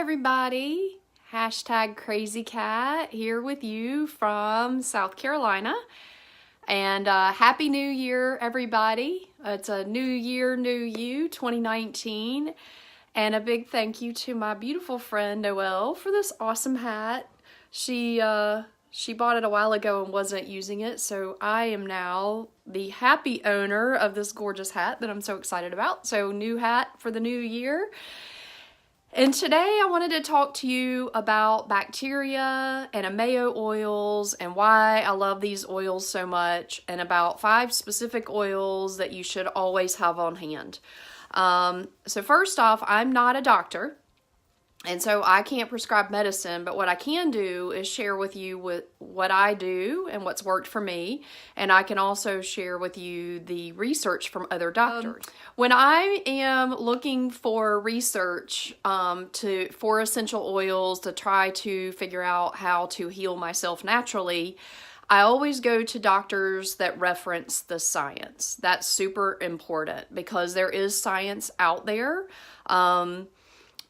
everybody. Hashtag Crazy Cat here with you from South Carolina. And Happy New Year, everybody. It's a new year, new you, 2019. And a big thank you to my beautiful friend Noelle for this awesome hat. She bought it a while ago and wasn't using it, so I am now the happy owner of this gorgeous hat that I'm so excited about. So new hat for the new year. And today I wanted to talk to you about bacteria and Ameo oils and why I love these oils so much, and about 5 specific oils that you should always have on hand. So first off, I'm not a doctor, and so I can't prescribe medicine, but what I can do is share with you what I do and what's worked for me, and I can also share with you the research from other doctors. When I am looking for research for essential oils to try to figure out how to heal myself naturally, I always go to doctors that reference the science. That's super important because there is science out there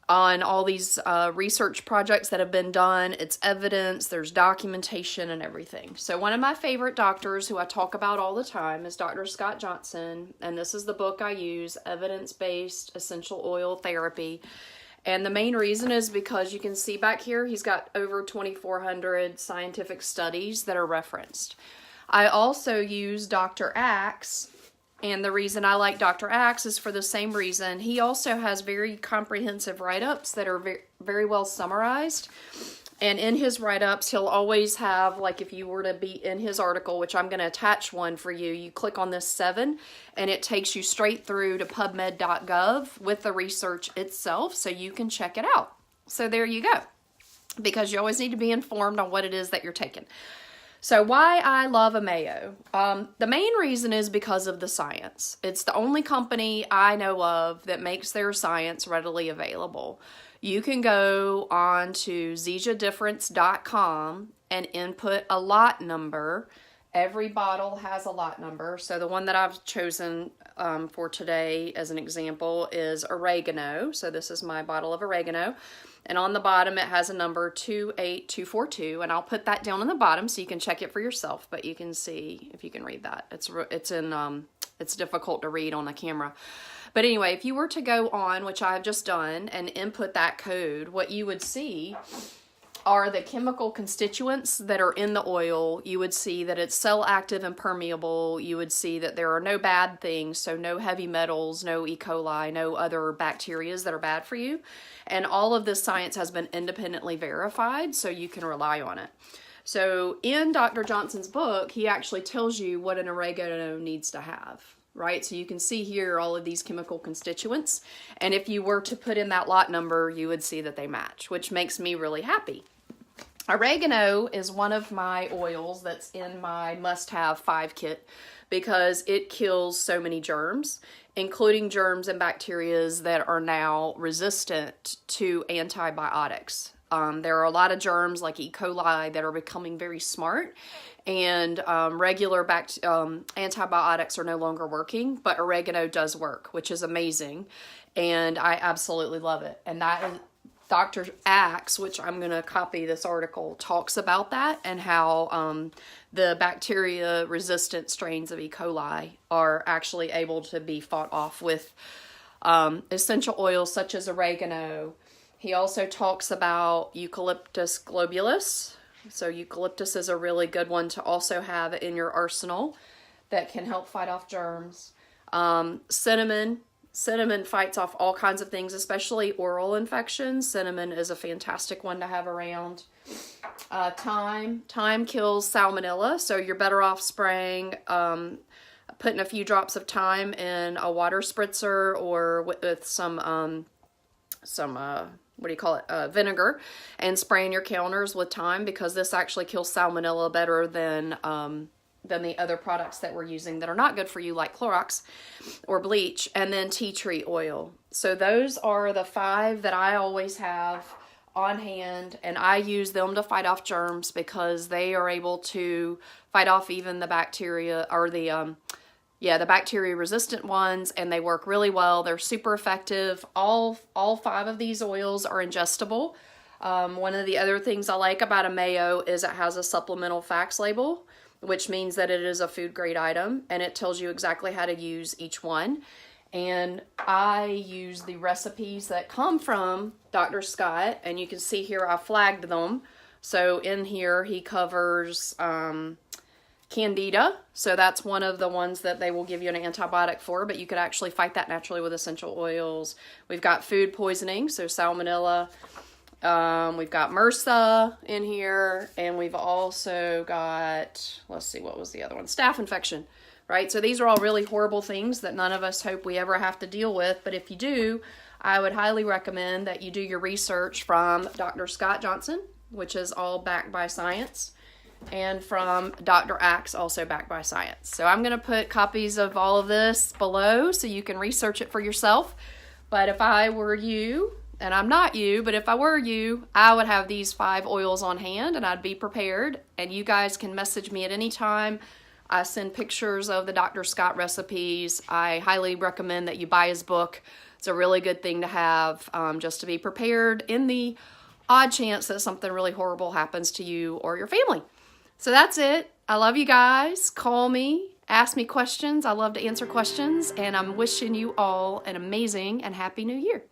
on all these research projects that have been done. It's evidence, there's documentation and everything. So one of my favorite doctors who I talk about all the time is Dr. Scott Johnson, and this is the book I use, Evidence-Based Essential Oil Therapy. And the main reason is because you can see back here, he's got over 2,400 scientific studies that are referenced. I also use Dr. Axe, and the reason I like Dr. Axe is for the same reason. He also has very comprehensive write-ups that are very, very well summarized. And in his write-ups, he'll always have, like if you were to be in his article, which I'm going to attach one for you, you click on this 7, and it takes you straight through to PubMed.gov with the research itself, so you can check it out. So there you go, because you always need to be informed on what it is that you're taking. So why I love Ameo. The main reason is because of the science. It's the only company I know of that makes their science readily available. You can go on to ZesiaDifference.com and input a lot number. Every bottle has a lot number. So the one that I've chosen for today as an example is oregano. So this is my bottle of oregano. And on the bottom, it has a number 28242, and I'll put that down on the bottom so you can check it for yourself. But you can see if you can read that. It's difficult to read on the camera. But anyway, if you were to go on, which I've just done, and input that code, what you would see are the chemical constituents that are in the oil. You would see that it's cell active and permeable. You would see that there are no bad things, so no heavy metals, no E. coli, no other bacterias that are bad for you. And all of this science has been independently verified, so you can rely on it. So in Dr. Johnson's book, he actually tells you what an oregano needs to have, right? So you can see here all of these chemical constituents. And if you were to put in that lot number, you would see that they match, which makes me really happy. Oregano is one of my oils that's in my must-have 5 kit because it kills so many germs, including germs and bacteria that are now resistant to antibiotics. There are a lot of germs like E. coli that are becoming very smart, and regular antibiotics are no longer working, but oregano does work, which is amazing, and I absolutely love it. And that is Dr. Axe, which I'm going to copy this article, talks about that and how the bacteria-resistant strains of E. coli are actually able to be fought off with essential oils such as oregano. He also talks about Eucalyptus globulus. So eucalyptus is a really good one to also have in your arsenal that can help fight off germs. Cinnamon. Cinnamon fights off all kinds of things, especially oral infections. Cinnamon is a fantastic one to have around. Thyme. Thyme kills salmonella, so you're better off spraying, putting a few drops of thyme in a water spritzer or with some vinegar, and spraying your counters with thyme, because this actually kills salmonella better than the other products that we're using that are not good for you, like Clorox or bleach. And then tea tree oil. So those are the 5 that I always have on hand, and I use them to fight off germs because they are able to fight off even the bacteria or the Yeah, the bacteria resistant ones, and they work really well. They're super effective. All 5 of these oils are ingestible. One of the other things I like about Ameo is it has a supplemental facts label, which means that it is a food grade item, and it tells you exactly how to use each one. And I use the recipes that come from Dr. Scott, and you can see here I flagged them. So in here he covers Candida, so that's one of the ones that they will give you an antibiotic for, but you could actually fight that naturally with essential oils. We've got food poisoning, so salmonella. We've got MRSA in here, and we've also got, let's see, what was the other one? Staph infection, right? So these are all really horrible things that none of us hope we ever have to deal with, but if you do, I would highly recommend that you do your research from Dr. Scott Johnson, which is all backed by science, and from Dr. Axe, also backed by science. So I'm going to put copies of all of this below so you can research it for yourself. But if I were you, and I'm not you, but if I were you, I would have these 5 oils on hand and I'd be prepared. And you guys can message me at any time. I send pictures of the Dr. Scott recipes. I highly recommend that you buy his book. It's a really good thing to have, just to be prepared in the odd chance that something really horrible happens to you or your family. So that's it. I love you guys. Call me, ask me questions. I love to answer questions, and I'm wishing you all an amazing and happy new year.